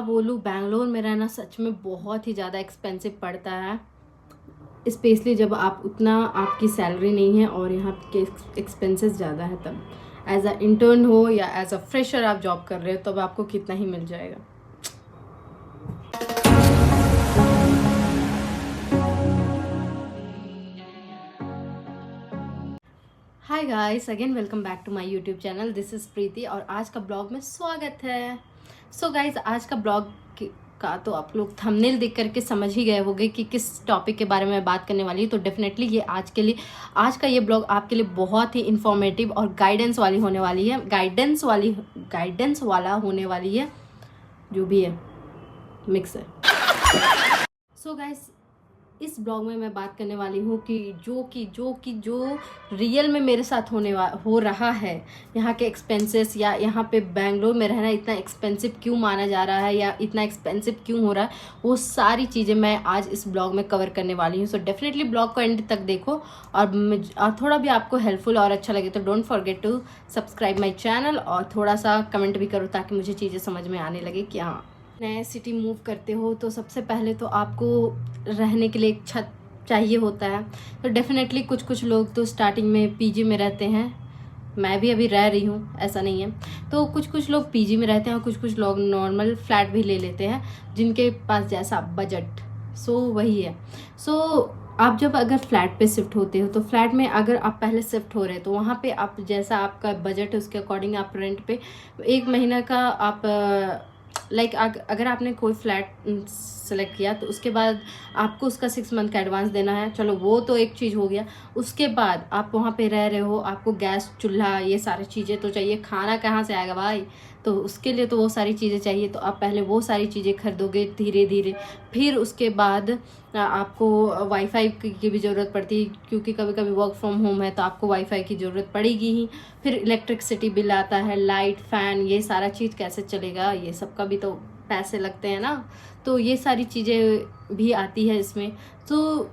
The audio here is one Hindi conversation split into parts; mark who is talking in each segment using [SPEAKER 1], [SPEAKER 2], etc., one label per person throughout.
[SPEAKER 1] बोलूँ, बैंगलोर में रहना सच में बहुत ही ज़्यादा एक्सपेंसिव पड़ता है, स्पेशली जब आप उतना आपकी सैलरी नहीं है और यहाँ के एक्सपेंसेस ज़्यादा है। तब एज अ इंटर्न हो या एज अ फ्रेशर आप जॉब कर रहे हो तब आपको कितना ही मिल जाएगा। Hi guys, again welcome back to my YouTube channel. This is Preeti और आज का ब्लॉग में स्वागत है। सो गाइस, आज का ब्लॉग का तो आप लोग थंबनेल देख करके समझ ही गए होंगे कि किस टॉपिक के बारे में बात करने वाली है। तो डेफिनेटली ये आज का ये ब्लॉग आपके लिए बहुत ही इंफॉर्मेटिव और गाइडेंस वाली होने वाली है। गाइडेंस वाला होने वाली है, जो भी है मिक्स है। सो गाइस, इस ब्लॉग में मैं बात करने वाली हूँ कि जो रियल में मेरे साथ हो रहा है, यहाँ के एक्सपेंसेस या यहाँ पे बैंगलोर में रहना इतना एक्सपेंसिव क्यों माना जा रहा है या इतना एक्सपेंसिव क्यों हो रहा है, वो सारी चीज़ें मैं आज इस ब्लॉग में कवर करने वाली हूँ। सो डेफिनेटली ब्लॉग को एंड तक देखो और थोड़ा भी आपको हेल्पफुल और अच्छा लगे तो don't forget to subscribe my channel और थोड़ा सा कमेंट भी करो ताकि मुझे चीज़ें समझ में आने लगे कि हाँ, नए सिटी मूव करते हो तो सबसे पहले तो आपको रहने के लिए एक छत चाहिए होता है। तो डेफिनेटली कुछ लोग तो स्टार्टिंग में पीजी में रहते हैं, मैं भी अभी रह रही हूँ, ऐसा नहीं है। तो कुछ लोग पीजी में रहते हैं और कुछ लोग नॉर्मल फ्लैट भी ले लेते हैं जिनके पास जैसा बजट। सो वही है। सो आप जब अगर फ्लैट पे शिफ्ट होते हो तो फ्लैट में अगर आप पहले शिफ्ट हो रहे हो तो वहाँ पे आप जैसा आपका बजट है उसके अकॉर्डिंग आप रेंट पे एक महीना का आप अगर आपने कोई फ्लैट सेलेक्ट किया तो उसके बाद आपको उसका 6 मंथ का एडवांस देना है। चलो वो तो एक चीज़ हो गया। उसके बाद आप वहाँ पे रह रहे हो, आपको गैस चूल्हा ये सारी चीज़ें तो चाहिए। खाना कहाँ से आएगा भाई, तो उसके लिए तो वो सारी चीज़ें चाहिए। तो आप पहले वो सारी चीज़ें खरीदोगे धीरे धीरे। फिर उसके बाद आपको वाईफाई की भी ज़रूरत पड़ती है, क्योंकि कभी कभी वर्क फ्रॉम होम है तो आपको वाईफाई की ज़रूरत पड़ेगी ही। फिर इलेक्ट्रिसिटी बिल आता है, लाइट फैन ये सारा चीज़ कैसे चलेगा, ये सब का भी तो पैसे लगते हैं ना। तो ये सारी चीज़ें भी आती है इसमें। तो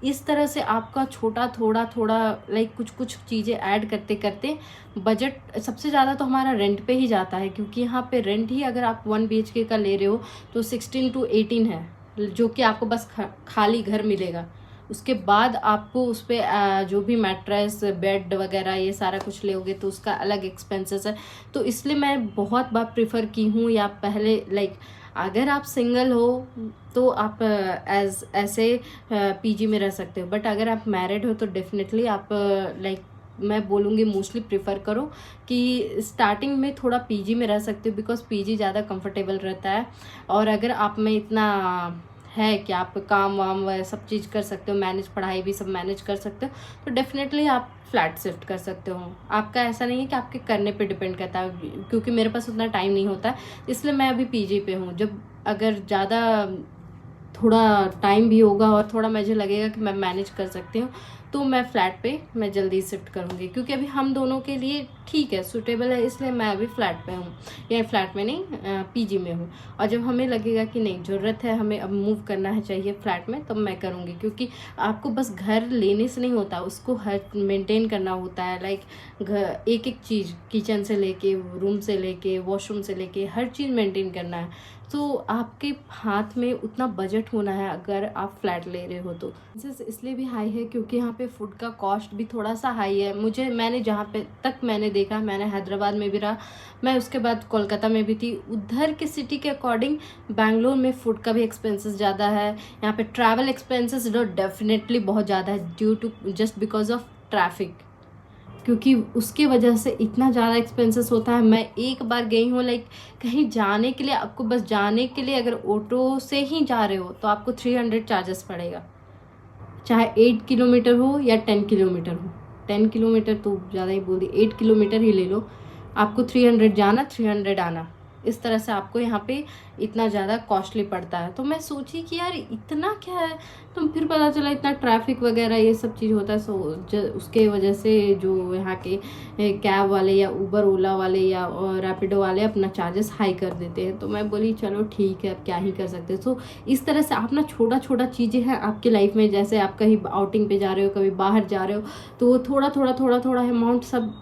[SPEAKER 1] इस तरह से आपका छोटा थोड़ा कुछ चीज़ें ऐड करते करते बजट सबसे ज़्यादा तो हमारा रेंट पे ही जाता है, क्योंकि यहाँ पे रेंट ही अगर आप 1 BHK का ले रहे हो तो 16 to 18 है, जो कि आपको बस खाली घर मिलेगा। उसके बाद आपको उस पर जो भी मैट्रेस बेड वगैरह ये सारा कुछ लोगे तो उसका अलग एक्सपेंसेस है। तो इसलिए मैं बहुत बार प्रिफर की हूँ, या पहले अगर आप सिंगल हो तो आप ऐसे पीजी में रह सकते हो, बट अगर आप मैरिड हो तो डेफिनेटली आप मैं बोलूँगी मोस्टली प्रिफर करो कि स्टार्टिंग में थोड़ा पीजी में रह सकते हो, बिकॉज पीजी ज़्यादा कंफर्टेबल रहता है। और अगर आप में इतना है कि आप काम वाम सब चीज़ कर सकते हो, मैनेज पढ़ाई भी सब मैनेज कर सकते हो, तो डेफिनेटली आप फ्लैट शिफ्ट कर सकते हो। आपका ऐसा नहीं है कि आपके करने पे डिपेंड करता है, क्योंकि मेरे पास उतना टाइम नहीं होता है, इसलिए मैं अभी पीजी पे हूँ। जब अगर ज़्यादा थोड़ा टाइम भी होगा और थोड़ा मुझे लगेगा कि मैं मैनेज कर सकती हूँ तो मैं फ्लैट पे मैं जल्दी शिफ्ट करूँगी, क्योंकि अभी हम दोनों के लिए ठीक है, सूटेबल है, इसलिए मैं अभी फ्लैट पे हूँ, या फ्लैट में नहीं पीजी में हूँ। और जब हमें लगेगा कि नहीं ज़रूरत है, हमें अब मूव करना है चाहिए फ्लैट में, तब मैं करूँगी। क्योंकि आपको बस घर लेने से नहीं होता, उसको हर मेंटेन करना होता है। घर एक एक चीज़, किचन से लेके रूम से लेके वॉशरूम से लेके हर चीज़ मेंटेन करना है। तो आपके हाथ में उतना बजट होना है अगर आप फ्लैट ले रहे हो तो। इसलिए भी हाई है क्योंकि यहाँ पे फूड का कॉस्ट भी थोड़ा सा हाई है। मैंने जहाँ पे तक मैंने देखा, मैंने हैदराबाद में भी रहा, मैं उसके बाद कोलकाता में भी थी, उधर के सिटी के अकॉर्डिंग बैंगलोर में फूड का भी एक्सपेंसेस ज़्यादा है। यहाँ पे ट्रैवल एक्सपेंसेस डेफिनेटली बहुत ज़्यादा है, due to just because of traffic, क्योंकि उसके वजह से इतना ज़्यादा एक्सपेंसेस होता है। मैं एक बार गई हूँ कहीं जाने के लिए, आपको बस जाने के लिए अगर ऑटो से ही जा रहे हो तो आपको 300 चार्जेस पड़ेगा, चाहे 8 किलोमीटर हो या 10 किलोमीटर हो। 10 किलोमीटर तो ज़्यादा ही बोल दी, 8 किलोमीटर ही ले लो, आपको 300 जाना 300 आना। इस तरह से आपको यहाँ पे इतना ज़्यादा कॉस्टली पड़ता है। तो मैं सोची कि यार इतना क्या है, तो फिर पता चला इतना ट्रैफिक वगैरह ये सब चीज़ होता है। उसके वजह से जो यहाँ के कैब वाले या उबर ओला वाले या रैपिडो वाले अपना चार्जेस हाई कर देते हैं। तो मैं बोली चलो ठीक है, अब क्या ही कर सकते हैं। सो इस तरह से आप ना छोटा छोटा चीज़ें हैं आपकी लाइफ में, जैसे आप कहीं आउटिंग पे जा रहे हो, कभी बाहर जा रहे हो, तो थोड़ा थोड़ा अमाउंट सब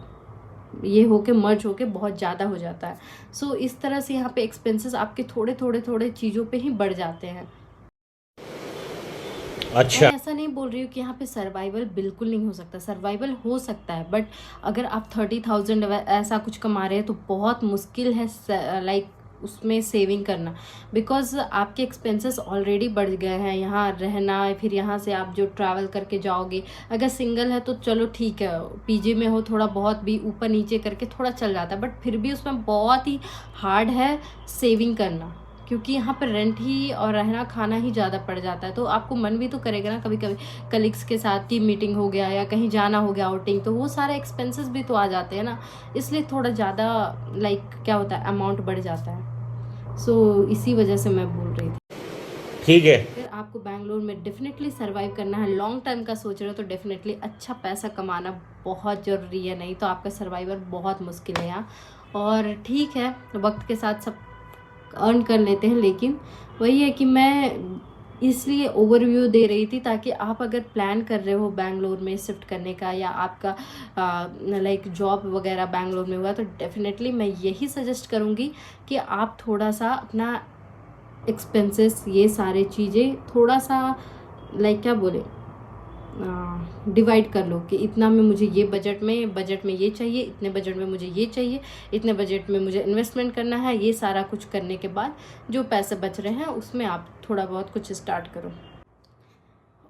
[SPEAKER 1] ये होके मर्ज होके बहुत ज़्यादा हो जाता है। सो इस तरह से यहाँ पे एक्सपेंसेस आपके थोड़े थोड़े थोड़े चीज़ों पे ही बढ़ जाते हैं।
[SPEAKER 2] अच्छा।
[SPEAKER 1] मैं ऐसा नहीं बोल रही हूँ कि यहाँ पे सर्वाइवल बिल्कुल नहीं हो सकता, सर्वाइवल हो सकता है, बट अगर आप 30,000 ऐसा कुछ कमा रहे हैं तो बहुत मुश्किल है लाइक उसमें सेविंग करना, बिकॉज आपके एक्सपेंसेस ऑलरेडी बढ़ गए हैं। यहाँ रहना, फिर यहाँ से आप जो ट्रैवल करके जाओगे, अगर सिंगल है तो चलो ठीक है, पीजी में हो थोड़ा बहुत भी ऊपर नीचे करके थोड़ा चल जाता है, बट फिर भी उसमें बहुत ही हार्ड है सेविंग करना, क्योंकि यहाँ पर रेंट ही और रहना खाना ही ज़्यादा पड़ जाता है। तो आपको मन भी तो करेगा ना, कभी कभी कलीग्स के साथ टीम मीटिंग हो गया या कहीं जाना हो गया आउटिंग, तो वो सारे एक्सपेंसेस भी तो आ जाते हैं ना, इसलिए थोड़ा ज़्यादा लाइक क्या होता है, अमाउंट बढ़ जाता है। सो इसी वजह से मैं बोल रही थी।
[SPEAKER 2] ठीक है।
[SPEAKER 1] अगर आपको बैंगलोर में डेफिनेटली सर्वाइव करना है, लॉन्ग टाइम का सोच रहे हो, तो डेफिनेटली अच्छा पैसा कमाना बहुत ज़रूरी है, नहीं तो आपका सर्वाइवर बहुत मुश्किल है यहाँ। और ठीक है, वक्त के साथ सब अर्न कर लेते हैं, लेकिन वही है कि मैं इसलिए ओवरव्यू दे रही थी ताकि आप अगर प्लान कर रहे हो बैंगलोर में शिफ्ट करने का, या आपका लाइक जॉब वगैरह बैंगलोर में हुआ, तो डेफिनेटली मैं यही सजेस्ट करूँगी कि आप थोड़ा सा अपना एक्सपेंसेस, ये सारे चीज़ें थोड़ा सा लाइक क्या बोले, डिवाइड कर लो कि इतना में मुझे ये बजट में ये चाहिए, इतने बजट में मुझे ये चाहिए, इतने बजट में मुझे इन्वेस्टमेंट करना है। ये सारा कुछ करने के बाद जो पैसे बच रहे हैं उसमें आप थोड़ा बहुत कुछ स्टार्ट करो।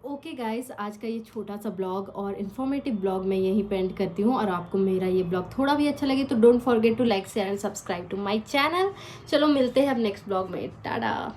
[SPEAKER 1] ओके गाइस, आज का ये छोटा सा ब्लॉग और इन्फॉर्मेटिव ब्लॉग मैं यहीं पे एंड करती हूँ। और आपको मेरा ये ब्लॉग थोड़ा भी अच्छा लगे तो don't forget to like share and subscribe to my channel. चलो मिलते हैं अब नेक्स्ट ब्लॉग में, टाटा।